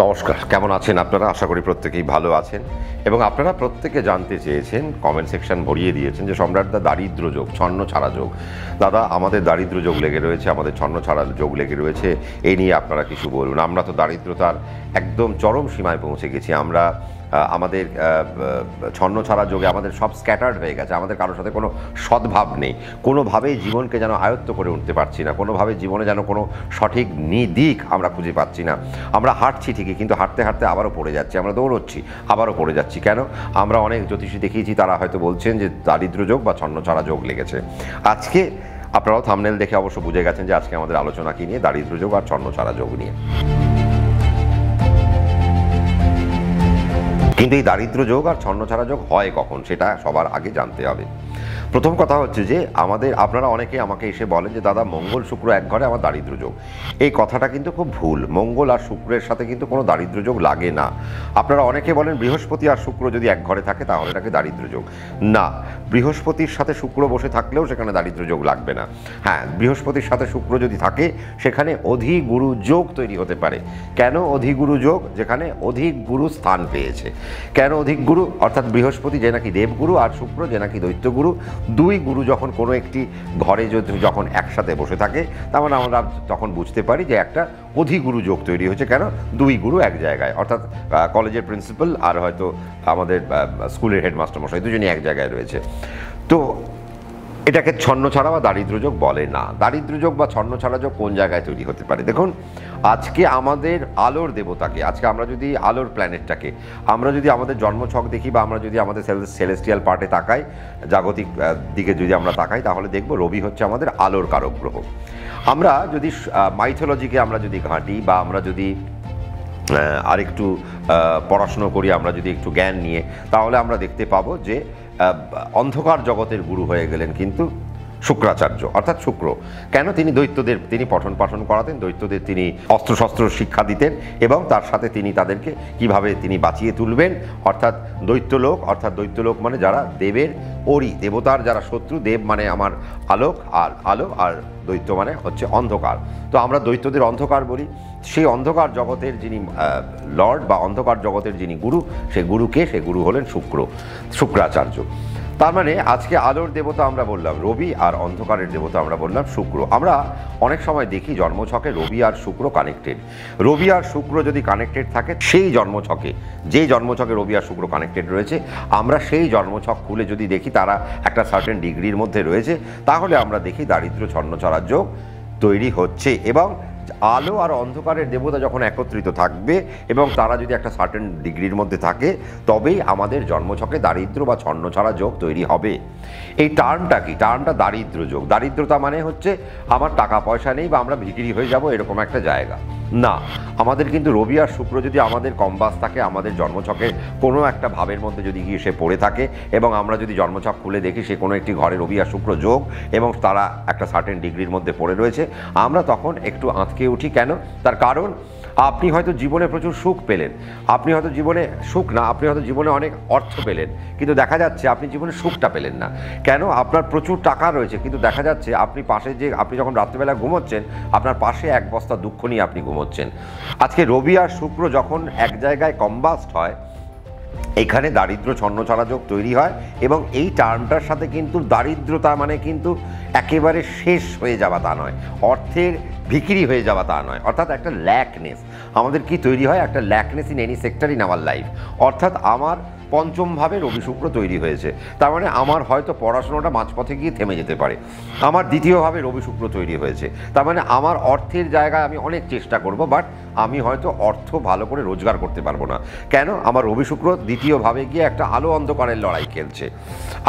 নমস্কার, কেমন আছেন আপনারা? আশা করি প্রত্যেকেই ভালো আছেন এবং আপনারা প্রত্যেকে জানতে চেয়েছেন, কমেন্ট সেকশন ভরিয়ে দিয়েছেন যে সম্রাটদা দারিদ্র যোগ, ছন্ন ছাড়া যোগ। দাদা, আমাদের দারিদ্র যোগ লেগে রয়েছে, আমাদের ছন্ন ছাড়া যোগ লেগে রয়েছে, এই নিয়ে আপনারা কিছু বলুন। আমরা তো দারিদ্রতার একদম চরম সীমায় পৌঁছে গেছি। আমরা আমাদের ছন্ন ছাড়া যোগে আমাদের সব স্ক্যাটার্ড হয়ে গেছে। আমাদের কারোর সাথে কোনো সদ্ভাব নেই, কোনোভাবেই জীবনকে যেন আয়ত্ত করে উঠতে পারছি না, কোনোভাবে জীবনে যেন কোনো সঠিক দিক আমরা খুঁজে পাচ্ছি না। আমরা হাঁটছি ঠিকই, কিন্তু হাঁটতে হাঁটতে আবারও পড়ে যাচ্ছি, আমরা দৌড়চ্ছি আবারও পড়ে যাচ্ছি। কেন? আমরা অনেক জ্যোতিষী দেখিয়েছি, তারা হয়তো বলছেন যে দারিদ্র যোগ বা ছন্ন ছাড়া যোগ লেগেছে। আজকে আপনারাও থাম্বনেল দেখে অবশ্য বুঝে গেছেন যে আজকে আমাদের আলোচনা কী নিয়ে, দারিদ্র যোগ আর ছন্ন ছাড়া যোগ নিয়ে। কিন্তু এই দারিদ্র যোগ আর ছন্ন ছাড়া যোগ হয় কখন, সেটা সবার আগে জানতে হবে। প্রথম কথা হচ্ছে যে আপনারা অনেকে আমাকে এসে বলেন যে দাদা, মঙ্গল শুক্র এক ঘরে আমার দারিদ্র যোগ। এই কথাটা কিন্তু খুব ভুল। মঙ্গল আর শুক্রের সাথে কিন্তু কোনো দারিদ্র যোগ লাগে না। আপনারা অনেকে বলেন বৃহস্পতি আর শুক্র যদি এক ঘরে থাকে তাহলে এটাকে দারিদ্র যোগ। না, বৃহস্পতির সাথে শুক্র বসে থাকলেও সেখানে দারিদ্র যোগ লাগবে না। হ্যাঁ, বৃহস্পতির সাথে শুক্র যদি থাকে সেখানে অধিগুরু যোগ তৈরি হতে পারে। কেন অধিগুরু যোগ? যেখানে অধিক গুরু স্থান পেয়েছে। কেন অধিক গুরু? অর্থাৎ বৃহস্পতি যে নাকি দেবগুরু আর শুক্র যে নাকি দৈত্যগুরু, দুই গুরু যখন কোনো একটি ঘরে যখন একসাথে বসে থাকে, তার মানে আমরা তখন বুঝতে পারি যে একটা অধিগুরু যোগ তৈরি হয়েছে। কেন? দুই গুরু এক জায়গায়, অর্থাৎ কলেজের প্রিন্সিপাল আর হয়তো আমাদের স্কুলের হেডমাস্টার মশাই দুজনই এক জায়গায় রয়েছে। তো এটাকে ছন্ন ছাড়া বা দারিদ্র যোগ বলে না। দারিদ্র যোগ বা ছন্ন ছাড়া যোগ কোন জায়গায় তৈরি হতে পারে? দেখুন, আজকে আমাদের আলোর দেবতাকে, আজকে আমরা যদি আলোর প্ল্যানেটটাকে আমরা যদি আমাদের জন্মছক দেখি বা আমরা যদি আমাদের সেলেস্টিয়াল পার্টে তাকাই, জাগতিক দিকে যদি আমরা তাকাই, তাহলে দেখব রবি হচ্ছে আমাদের আলোর কারক গ্রহ। আমরা যদি মাইথোলজিকে আমরা যদি ঘাঁটি বা আমরা যদি আরেকটু পড়াশুনো করি, আমরা যদি একটু জ্ঞান নিয়ে, তাহলে আমরা দেখতে পাবো যে অন্ধকার জগতের গুরু হয়ে গেলেন কিন্তু শুক্রাচার্য, অর্থাৎ শুক্র। কেন? তিনি দৈত্যদের তিনি পঠন পাঠন করাতেন, দৈত্যদের তিনি অস্ত্রশস্ত্র শিক্ষা দিতেন এবং তার সাথে তিনি তাদেরকে কিভাবে তিনি বাঁচিয়ে তুলবেন, অর্থাৎ দৈত্যলোক মানে যারা দেবের ওরি, দেবতার যারা শত্রু। দেব মানে আমার আলো আর দৈত্য মানে হচ্ছে অন্ধকার। তো আমরা দৈত্যদের অন্ধকার বলি। সেই অন্ধকার জগতের যিনি লর্ড বা অন্ধকার জগতের যিনি গুরু, সেই গুরুকে, সেই গুরু হলেন শুক্রাচার্য। তার মানে আজকে আলোর দেবতা আমরা বললাম রবি আর অন্ধকারের দেবতা আমরা বললাম শুক্র। আমরা অনেক সময় দেখি জন্মছকে রবি আর শুক্র কানেক্টেড। রবি আর শুক্র যদি কানেক্টেড থাকে, সেই জন্মছকে, যেই জন্মছকে রবি আর শুক্র কানেক্টেড রয়েছে, আমরা সেই জন্মছক খুলে যদি দেখি তারা একটা সার্টেন ডিগ্রির মধ্যে রয়েছে, তাহলে আমরা দেখি দারিদ্র ছন্ন ছাড়া যোগ তৈরি হচ্ছে। এবং আলো আর অন্ধকারের দেবতা যখন একত্রিত থাকবে এবং তারা যদি একটা সার্টেন ডিগ্রির মধ্যে থাকে, তবেই আমাদের জন্মছকে দারিদ্র বা ছন্ন ছাড়া যোগ তৈরি হবে। এই টার্মটা কি? টার্মটা দারিদ্র যোগ। দারিদ্রতা মানে হচ্ছে আমার টাকা পয়সা নেই বা আমরা ভিখিরি হয়ে যাব, এরকম একটা জায়গা না। আমাদের কিন্তু রবি আর শুক্র যদি আমাদের কম্বাস থাকে, আমাদের জন্মছকে কোনো একটা ভাবের মধ্যে যদি গিয়ে সে পড়ে থাকে এবং আমরা যদি জন্মছক খুলে দেখি সে কোনো একটি ঘরে রবি আর শুক্র যোগ এবং তারা একটা সার্টেন ডিগ্রির মধ্যে পড়ে রয়েছে, আমরা তখন একটু আঁতকে উঠি। কেন? তার কারণ আপনি হয়তো জীবনে প্রচুর সুখ পেলেন, আপনি হয়তো জীবনে সুখ না, আপনি হয়তো জীবনে অনেক অর্থ পেলেন, কিন্তু দেখা যাচ্ছে আপনি জীবনে সুখটা পেলেন না। কেন? আপনার প্রচুর টাকা রয়েছে, কিন্তু দেখা যাচ্ছে আপনি যখন রাত্রিবেলা ঘুমোচ্ছেন, আপনার পাশে এক বস্তা দুঃখ নিয়ে আপনি ঘুমোচ্ছেন। আজকে রবি আর শুক্র যখন এক জায়গায় কম্বাস্ট হয়, এখানে দারিদ্র ছন্ন ছাড়া যোগ তৈরি হয়। এবং এই টার্মটার সাথে কিন্তু দারিদ্রতা মানে কিন্তু একেবারে শেষ হয়ে যাওয়া তা নয়, অর্থের ভিখিরি হয়ে যাওয়া তা নয়, অর্থাৎ একটা ল্যাকনেস। আমাদের কি তৈরি হয়? একটা lackness in any sector in our life. অর্থাৎ আমার পঞ্চমভাবে রবি শুক্র তৈরি হয়েছে, তার মানে আমার হয়তো পড়াশোনাটা মাঝপথে গিয়ে থেমে যেতে পারে। আমার দ্বিতীয়ভাবে রবি শুক্র তৈরি হয়েছে, তার মানে আমার অর্থের জায়গায় আমি অনেক চেষ্টা করব, বাট আমি হয়তো অর্থ ভালো করে রোজগার করতে পারবো না। কেন? আমার রবি শুক্র দ্বিতীয়ভাবে গিয়ে একটা আলো অন্ধকারের লড়াই খেলছে।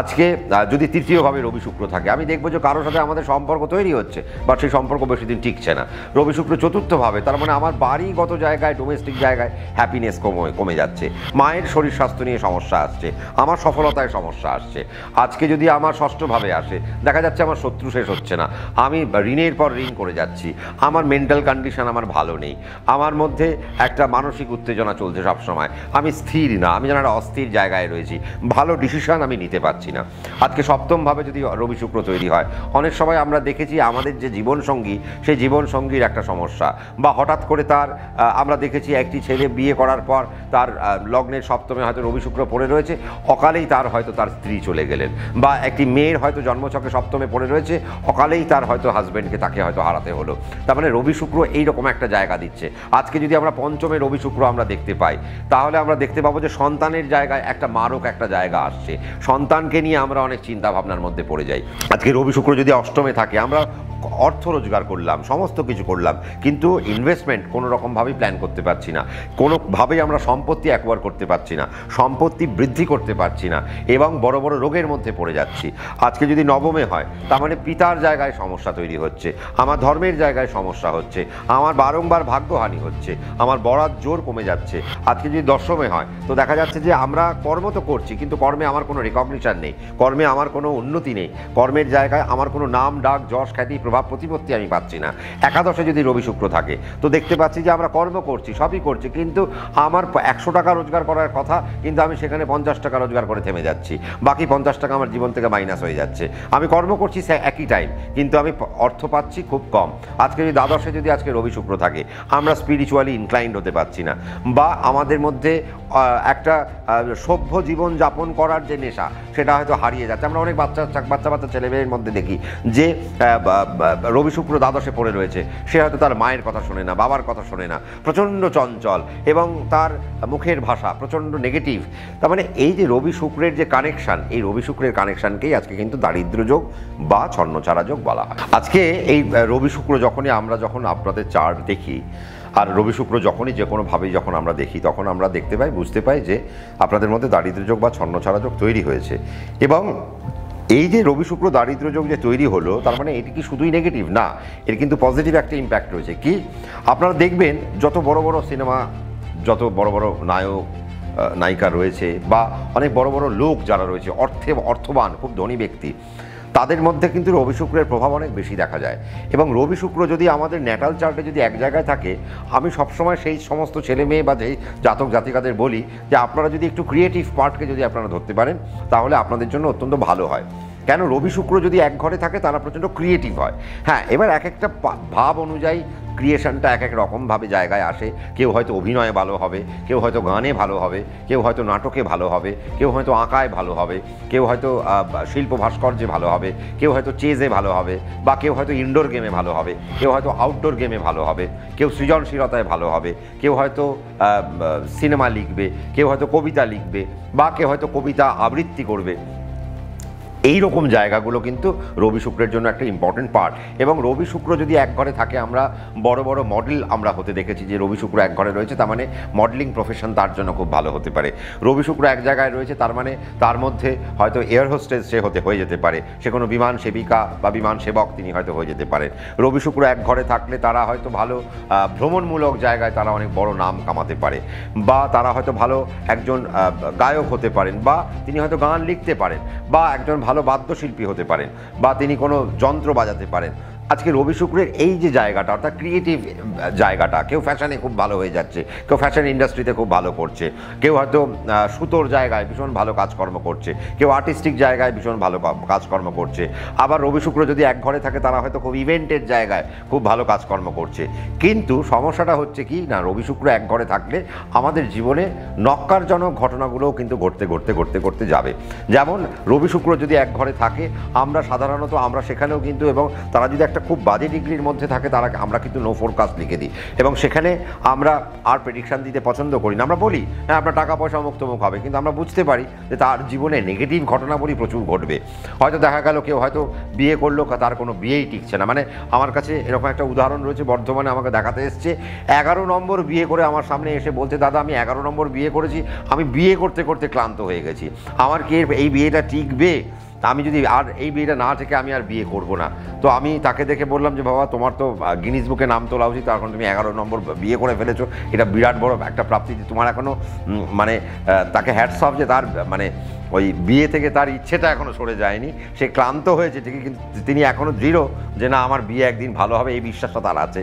আজকে যদি তৃতীয়ভাবে রবি শুক্র থাকে, আমি দেখবো যে কারোর সাথে আমাদের সম্পর্ক তৈরি হচ্ছে, বাট সেই সম্পর্ক বেশি দিন টিকছে না। রবি শুক্র চতুর্থভাবে, তার মানে আমার বাড়িগত জায়গায়, ডোমেস্টিক জায়গায় হ্যাপিনেস কমে যাচ্ছে, মায়ের শরীর স্বাস্থ্য নিয়ে সমস্যা আসছে, আমার সফলতায় সমস্যা আসছে। আজকে যদি আমার ষষ্ঠভাবে আসে, দেখা যাচ্ছে আমার শত্রু শেষ হচ্ছে না, আমি ঋণের পর ঋণ করে যাচ্ছি, আমার মেন্টাল কন্ডিশন আমার ভালো নেই, আমার মধ্যে একটা মানসিক উত্তেজনা চলছে সবসময়, আমি স্থির না, আমি যেন একটা অস্থির জায়গায় রয়েছি, ভালো ডিসিশন আমি নিতে পারছি না। আজকে সপ্তমভাবে যদি রবি শুক্র তৈরি হয়, অনেক সময় আমরা দেখেছি আমাদের যে জীবনসঙ্গী সেই জীবনসঙ্গীর একটা সমস্যা, বা হঠাৎ করে তার আমরা দেখেছি একটি ছেলে বিয়ে করার পর তার লগ্নের সপ্তমে হয়তো রবি শুক্র পড়ে রয়েছে, অকালেই তার হয়তো তার স্ত্রী চলে গেলেন, বা একটি মেয়ের হয়তো জন্মছকে সপ্তমে পড়ে রয়েছে, অকালেই তার হয়তো হাজব্যান্ডকে তাকে হয়তো হারাতে হলো। তার মানে রবি শুক্র এইরকম একটা জায়গা দিচ্ছে। আজকে যদি আমরা পঞ্চমে রবি শুক্র আমরা দেখতে পাই, তাহলে আমরা দেখতে পাবো যে সন্তানের জায়গায় একটা মারক একটা জায়গা আসছে, সন্তানকে নিয়ে আমরা অনেক চিন্তা ভাবনার মধ্যে পড়ে যাই। আজকে রবি শুক্র যদি অষ্টমে থাকে, আমরা অর্থ রোজগার করলাম, সমস্ত কিছু করলাম, কিন্তু ইনভেস্টমেন্ট কোনো রকমভাবেই প্ল্যান করতে পারছি না, কোনোভাবেই আমরা সম্পত্তি অ্যাকোয়ার করতে পারছি না, সম্পত্তি বৃদ্ধি করতে পারছি না, এবং বড় বড় রোগের মধ্যে পড়ে যাচ্ছি। আজকে যদি নবমে হয়, তার মানে পিতার জায়গায় সমস্যা তৈরি হচ্ছে, আমার ধর্মের জায়গায় সমস্যা হচ্ছে, আমার বারংবার ভাগ্যহানি হচ্ছে, আমার বরাত জোর কমে যাচ্ছে। আজকে যদি দশমে হয়, তো দেখা যাচ্ছে যে আমরা কর্ম তো করছি, কিন্তু কর্মে আমার কোনো রেকগনিশন নেই, কর্মে আমার কোনো উন্নতি নেই, কর্মের জায়গায় আমার কোনো নাম ডাক যশ খ্যাতি প্রভাব প্রতিপত্তি আমি পাচ্ছি না। একাদশে যদি রবি শুক্র থাকে, তো দেখতে পাচ্ছি যে আমরা কর্ম করছি, সবই করছি, কিন্তু আমার 100 টাকা রোজগার করার কথা, কিন্তু আমি সেখানে 50 টাকা রোজগার করে থেমে যাচ্ছি, বাকি 50 টাকা আমার জীবন থেকে মাইনাস হয়ে যাচ্ছে। আমি কর্ম করছি একই টাইম, কিন্তু আমি অর্থ পাচ্ছি খুব কম। আজকে যদি দ্বাদশে যদি আজকে রবি শুক্র থাকে, আমরা স্পিরিচুয়ালি ইনক্লাইন্ড হতে পারছি না, বা আমাদের মধ্যে একটা সভ্য জীবন যাপন করার যে নেশা সেটা হয়তো হারিয়ে যাচ্ছে। আমরা অনেক বাচ্চা ছেলেমেয়ের মধ্যে দেখি যে রবি শুক্র দ্বাদশে পড়ে রয়েছে, সে হয়তো তার মায়ের কথা শোনে না, বাবার কথা শোনে না, প্রচণ্ড চঞ্চল, এবং তার মুখের ভাষা প্রচণ্ড নেগেটিভ। তার মানে এই যে রবি শুক্রের যে কানেকশান, এই রবি শুক্রের কানেকশানকেই আজকে কিন্তু দারিদ্র যোগ বা ছন্নছাড়া যোগ বলা হয়। আজকে এই রবি শুক্র যখন আপনাদের চার্ট দেখি, আর রবি শুক্র যখনই যে কোনোভাবেই যখন আমরা দেখি, তখন আমরা দেখতে পাই, বুঝতে পাই যে আপনাদের মধ্যে দারিদ্র যোগ বা ছন্নছাড়া যোগ তৈরি হয়েছে। এবং এই যে রবি শুক্র দারিদ্র যোগ যে তৈরি হলো, তার মানে এটি কি শুধুই নেগেটিভ না, এর কিন্তু পজিটিভ একটা ইম্প্যাক্ট রয়েছে। কি আপনারা দেখবেন, যত বড় বড় সিনেমা, যত বড় বড় নায়ক নায়িকা রয়েছে, বা অনেক বড় বড় লোক যারা রয়েছে, অর্থবান খুব ধনী ব্যক্তি, তাদের মধ্যে কিন্তু রবি শুক্রের প্রভাব অনেক বেশি দেখা যায়। এবং রবি শুক্র যদি আমাদের ন্যাটাল চার্টে যদি এক জায়গায় থাকে, আমি সবসময় সেই সমস্ত ছেলে মেয়ে বা যেই জাতক জাতিকাদের বলি যে আপনারা যদি একটু ক্রিয়েটিভ পার্টকে যদি আপনারা ধরতে পারেন, তাহলে আপনাদের জন্য অত্যন্ত ভালো হয়। কেন, রবি শুক্র যদি এক ঘরে থাকে, তারা প্রচণ্ড ক্রিয়েটিভ হয়। হ্যাঁ, এবার এক একটা ভাব অনুযায়ী ক্রিয়েশনটা এক এক রকমভাবে জায়গায় আসে। কেউ হয়তো অভিনয়ে ভালো হবে, কেউ হয়তো গানে ভালো হবে, কেউ হয়তো নাটকে ভালো হবে, কেউ হয়তো আঁকায় ভালো হবে, কেউ হয়তো শিল্প ভাস্কর্যে ভালো হবে, কেউ হয়তো চেজে ভালো হবে, বা কেউ হয়তো ইনডোর গেমে ভালো হবে, কেউ হয়তো আউটডোর গেমে ভালো হবে, কেউ সৃজনশীলতায় ভালো হবে, কেউ হয়তো সিনেমা লিখবে, কেউ হয়তো কবিতা লিখবে, বা কেউ হয়তো কবিতা আবৃত্তি করবে। এই রকম জায়গাগুলো কিন্তু রবি শুক্রের জন্য একটা ইম্পর্টেন্ট পার্ট। এবং রবি শুক্র যদি এক ঘরে থাকে, আমরা বড় বড় মডেল আমরা হতে দেখেছি যে রবি শুক্র এক ঘরে রয়েছে, তার মানে মডেলিং প্রফেশন তার জন্য খুব ভালো হতে পারে। রবি শুক্র এক জায়গায় রয়েছে, তার মানে তার মধ্যে হয়তো এয়ার হোস্টেস সে হয়ে যেতে পারে, সে কোনো বিমান সেবিকা বা বিমান সেবক তিনি হয়তো হয়ে যেতে পারেন। রবি শুক্র এক ঘরে থাকলে তারা হয়তো ভালো ভ্রমণমূলক জায়গায় তারা অনেক বড় নাম কামাতে পারে, বা তারা হয়তো ভালো একজন গায়ক হতে পারেন, বা তিনি হয়তো গান লিখতে পারেন, বা একজন ভালো বাদ্যশিল্পী হতে পারেন, বা তিনি কোনো যন্ত্র বাজাতে পারেন। আজকে রবি শুক্রের এই যে জায়গাটা, অর্থাৎ ক্রিয়েটিভ জায়গাটা, কেউ ফ্যাশনে খুব ভালো হয়ে যাচ্ছে, কেউ ফ্যাশন ইন্ডাস্ট্রিতে খুব ভালো করছে, কেউ হয়তো সুতোর জায়গায় ভীষণ ভালো কাজকর্ম করছে, কেউ আর্টিস্টিক জায়গায় ভীষণ ভালো কাজকর্ম করছে। আবার রবি শুক্র যদি এক ঘরে থাকে, তারা হয়তো খুব ইভেন্টের জায়গায় খুব ভালো কাজকর্ম করছে। কিন্তু সমস্যাটা হচ্ছে কি না, রবি শুক্র এক ঘরে থাকলে আমাদের জীবনে নক্কারজনক ঘটনাগুলোও কিন্তু ঘটতে যাবে। যেমন রবি শুক্র যদি এক ঘরে থাকে, আমরা সাধারণত আমরা সেখানেও কিন্তু, এবং তারা যদি একটা খুব বাজে ডিগ্রির মধ্যে থাকে, আমরা কিন্তু নো ফোরকাস্ট লিখে দিই, এবং সেখানে আমরা আর প্রেডিকশান দিতে পছন্দ করি না। আমরা বলি হ্যাঁ আপনার টাকা পয়সা মুক্তমুখ হবে, কিন্তু আমরা বুঝতে পারি যে তার জীবনে নেগেটিভ ঘটনাবলী প্রচুর ঘটবে। হয়তো দেখা গেল কেউ হয়তো বিয়ে করলো, তার কোনো বিয়েই টিকছে না। মানে আমার কাছে এরকম একটা উদাহরণ রয়েছে, বর্ধমানে আমাকে দেখাতে এসছে, 11 নম্বর বিয়ে করে আমার সামনে এসে বলছে, দাদা আমি 11 নম্বর বিয়ে করেছি, আমি বিয়ে করতে করতে ক্লান্ত হয়ে গেছি, আমার কি এই বিয়েটা টিকবে? আমি যদি আর এই বিয়েটা না থেকে আমি আর বিয়ে করব না। তো আমি তাকে দেখে বললাম যে বাবা, তোমার তো গিনিস বুকে নাম তোলা উচিত, এখন তুমি 11 নম্বর বিয়ে করে ফেলেছো, এটা বিরাট বড় একটা প্রাপ্তি। তোমার এখনও মানে তাকে হ্যাটস অফ যে তার মানে ওই বিয়ে থেকে তার ইচ্ছেটা এখনও সরে যায়নি, সে ক্লান্ত হয়েছে ঠিকই, কিন্তু তিনি এখনও দৃঢ় যে না আমার বিয়ে একদিন ভালো হবে, এই বিশ্বাসটা তার আছে।